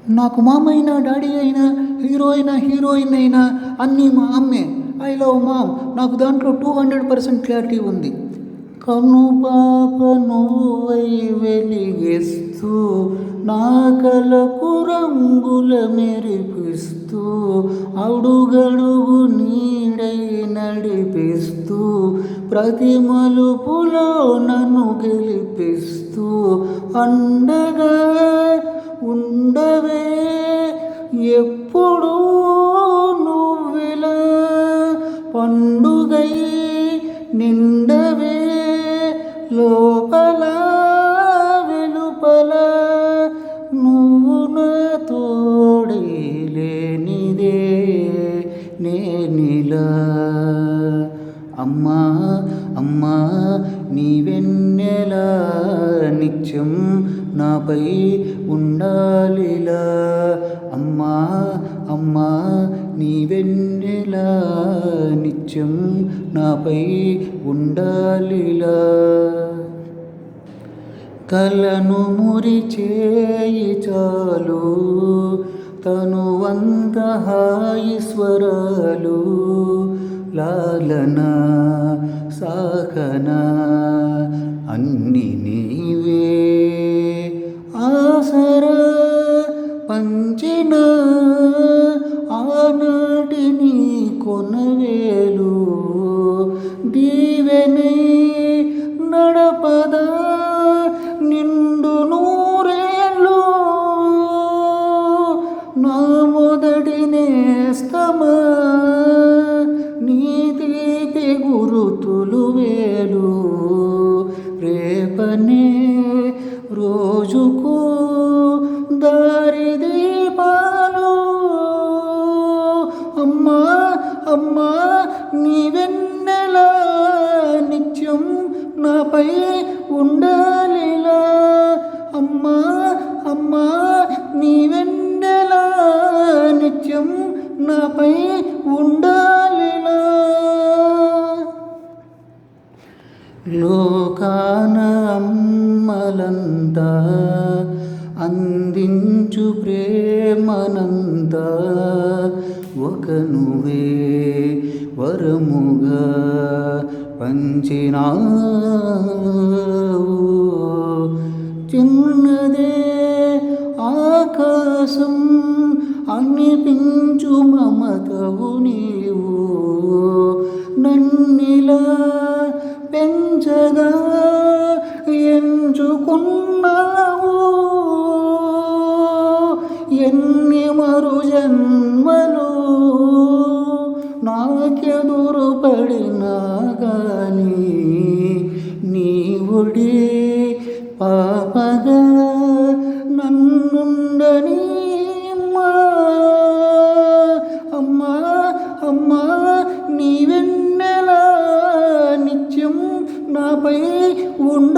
నాకు మామైనా డాడీ అయినా హీరో అయినా హీరోయిన్ అయినా అన్నీ మా అమ్మే. I love ma'am. నాకు దాంట్లో 200% క్లారిటీ ఉంది. కనుపాప నువ్వై వెలిగిస్తూ నా కలకు రంగుల మెరిపిస్తూ అడుగడుగు నీడై నడిపిస్తూ ప్రతి మలుపులో నన్ను గెలిపిస్తూ అండగా ఉండవే ఎప్పుడు నువ్విలా పండుగై నిండవే లోపల వెలుపల నువ్వు నా తోడే లేనిదే నేనిలా. అమ్మా అమ్మా నీ వెన్నెలా నిత్యం నాపై ఉండాలిలా. అమ్మా అమ్మా నీ వెన్నెలా నిత్యం నాపై ఉండాలిలా. కలను మురిచేయి చాలు తనువంత హాయి స్వరాలు లాలన సాకన అన్ని నీవే ఆసరా పంచిన ఆనాటి నీ కొనవేలు దీవెనై నడపదా నిండు నూరేళ్ళు నా మొదటి నేస్తమా నీ తీపి గురుతులు వేలు రేపనే రోజుకు దారి దీపాలు. అమ్మా అమ్మా నీ వెన్నెలా నిత్యం నాపై ఉండాలిలా. అమ్మా అమ్మా నీ వెన్నెలా నిత్యం నాపై ఉండాలిలా. లోకాన అమ్మలంతా అందించు ప్రేమనంతా ఒక నువ్వే వరముగా పంచినావు. చిన్నదే ఆకాశం అనిపించు మమతవు నీవు నన్నిలా పెంచగా ఎంచుకున్నావు. ఎన్ని మరు జన్మలు నాకెదురు పడినా గాని నీ ఒడి పాపగా నన్నుండని అమ్మా. అమ్మా అమ్మా నీ వెన్నెలా నిత్యం నాపై ఉండ